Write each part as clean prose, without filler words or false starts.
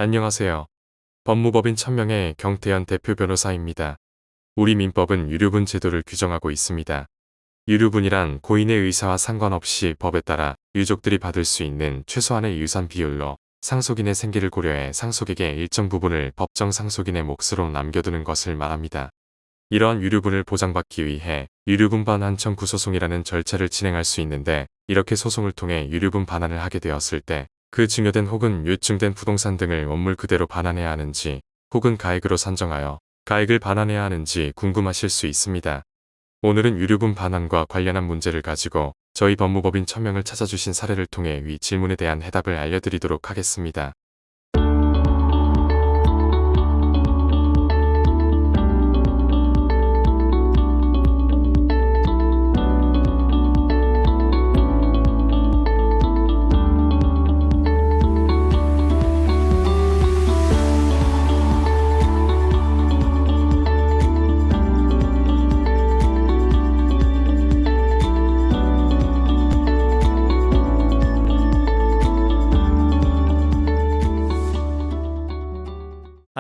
안녕하세요. 법무법인 천명의 경태현 대표 변호사입니다. 우리 민법은 유류분 제도를 규정하고 있습니다. 유류분이란 고인의 의사와 상관없이 법에 따라 유족들이 받을 수 있는 최소한의 유산 비율로 상속인의 생계를 고려해 상속에게 일정 부분을 법정 상속인의 몫으로 남겨두는 것을 말합니다. 이러한 유류분을 보장받기 위해 유류분 반환 청구 소송이라는 절차를 진행할 수 있는데, 이렇게 소송을 통해 유류분 반환을 하게 되었을 때 그 증여된 혹은 유증된 부동산 등을 원물 그대로 반환해야 하는지, 혹은 가액으로 산정하여 가액을 반환해야 하는지 궁금하실 수 있습니다. 오늘은 유류분 반환과 관련한 문제를 가지고 저희 법무법인 천명을 찾아주신 사례를 통해 위 질문에 대한 해답을 알려드리도록 하겠습니다.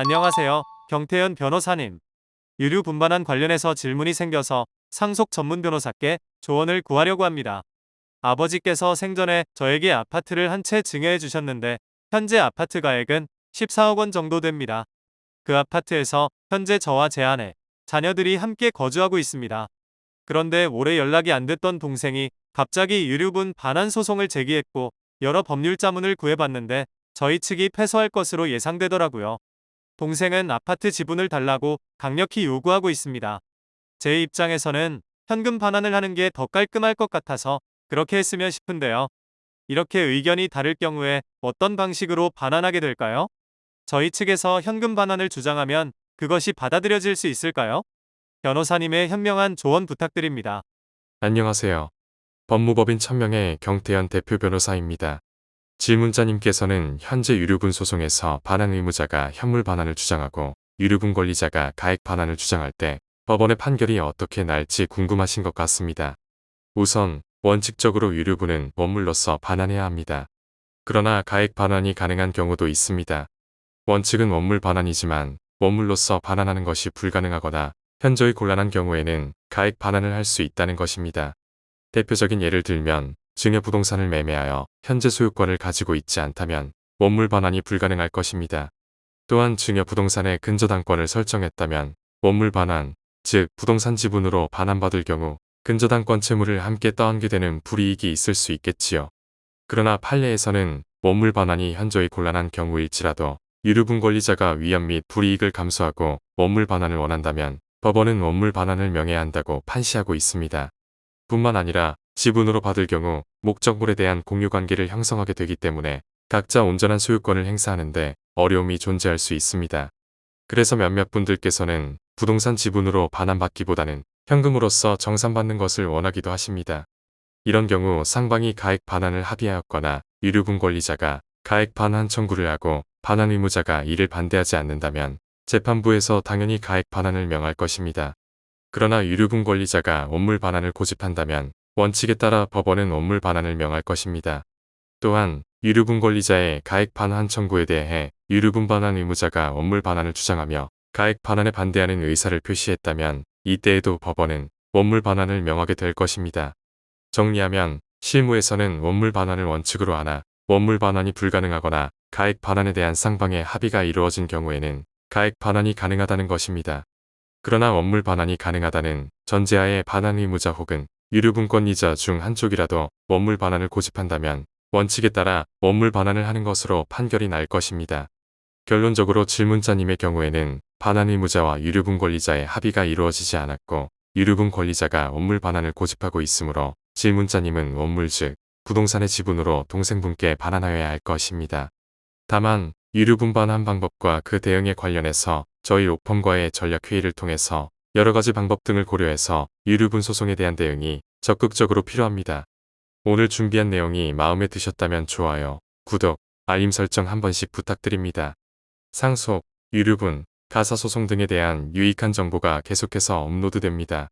안녕하세요. 경태현 변호사님. 유류 분반환 관련해서 질문이 생겨서 상속 전문 변호사께 조언을 구하려고 합니다. 아버지께서 생전에 저에게 아파트를 한 채 증여해 주셨는데 현재 아파트 가액은 14억 원 정도 됩니다. 그 아파트에서 현재 저와 제 아내, 자녀들이 함께 거주하고 있습니다. 그런데 오래 연락이 안 됐던 동생이 갑자기 유류분 반환 소송을 제기했고 여러 법률 자문을 구해봤는데 저희 측이 패소할 것으로 예상되더라고요. 동생은 아파트 지분을 달라고 강력히 요구하고 있습니다. 제 입장에서는 현금 반환을 하는 게 더 깔끔할 것 같아서 그렇게 했으면 싶은데요. 이렇게 의견이 다를 경우에 어떤 방식으로 반환하게 될까요? 저희 측에서 현금 반환을 주장하면 그것이 받아들여질 수 있을까요? 변호사님의 현명한 조언 부탁드립니다. 안녕하세요. 법무법인 천명의 경태현 대표 변호사입니다. 질문자님께서는 현재 유류분 소송에서 반환 의무자가 현물 반환을 주장하고 유류분 권리자가 가액 반환을 주장할 때 법원의 판결이 어떻게 날지 궁금하신 것 같습니다. 우선 원칙적으로 유류분은 원물로서 반환해야 합니다. 그러나 가액 반환이 가능한 경우도 있습니다. 원칙은 원물 반환이지만 원물로서 반환하는 것이 불가능하거나 현저히 곤란한 경우에는 가액 반환을 할 수 있다는 것입니다. 대표적인 예를 들면 증여 부동산을 매매하여 현재 소유권을 가지고 있지 않다면 원물 반환이 불가능할 것입니다. 또한 증여 부동산의 근저당권을 설정했다면 원물 반환, 즉 부동산 지분으로 반환받을 경우 근저당권 채무를 함께 떠안게 되는 불이익이 있을 수 있겠지요. 그러나 판례에서는 원물 반환이 현저히 곤란한 경우일지라도 유류분 권리자가 위험 및 불이익을 감수하고 원물 반환을 원한다면 법원은 원물 반환을 명해야 한다고 판시하고 있습니다. 뿐만 아니라 지분으로 받을 경우 목적물에 대한 공유관계를 형성하게 되기 때문에 각자 온전한 소유권을 행사하는데 어려움이 존재할 수 있습니다. 그래서 몇몇 분들께서는 부동산 지분으로 반환받기보다는 현금으로서 정산받는 것을 원하기도 하십니다. 이런 경우 상방이 가액 반환을 합의하였거나 유류분 권리자가 가액 반환 청구를 하고 반환 의무자가 이를 반대하지 않는다면 재판부에서 당연히 가액 반환을 명할 것입니다. 그러나 유류분 권리자가 원물 반환을 고집한다면 원칙에 따라 법원은 원물 반환을 명할 것입니다. 또한 유류분 권리자의 가액 반환 청구에 대해 유류분 반환 의무자가 원물 반환을 주장하며 가액 반환에 반대하는 의사를 표시했다면 이때에도 법원은 원물 반환을 명하게 될 것입니다. 정리하면 실무에서는 원물 반환을 원칙으로 하나 원물 반환이 불가능하거나 가액 반환에 대한 쌍방의 합의가 이루어진 경우에는 가액 반환이 가능하다는 것입니다. 그러나 원물 반환이 가능하다는 전제하에 반환 의무자 혹은 유류분 권리자 중 한쪽이라도 원물 반환을 고집한다면 원칙에 따라 원물 반환을 하는 것으로 판결이 날 것입니다. 결론적으로 질문자님의 경우에는 반환 의무자와 유류분 권리자의 합의가 이루어지지 않았고 유류분 권리자가 원물 반환을 고집하고 있으므로 질문자님은 원물 즉 부동산의 지분으로 동생분께 반환하여야 할 것입니다. 다만 유류분 반환 방법과 그 대응에 관련해서 저희 로펌과의 전략회의를 통해서 여러가지 방법 등을 고려해서 유류분 소송에 대한 대응이 적극적으로 필요합니다. 오늘 준비한 내용이 마음에 드셨다면 좋아요, 구독, 알림 설정 한 번씩 부탁드립니다. 상속, 유류분, 가사소송 등에 대한 유익한 정보가 계속해서 업로드됩니다.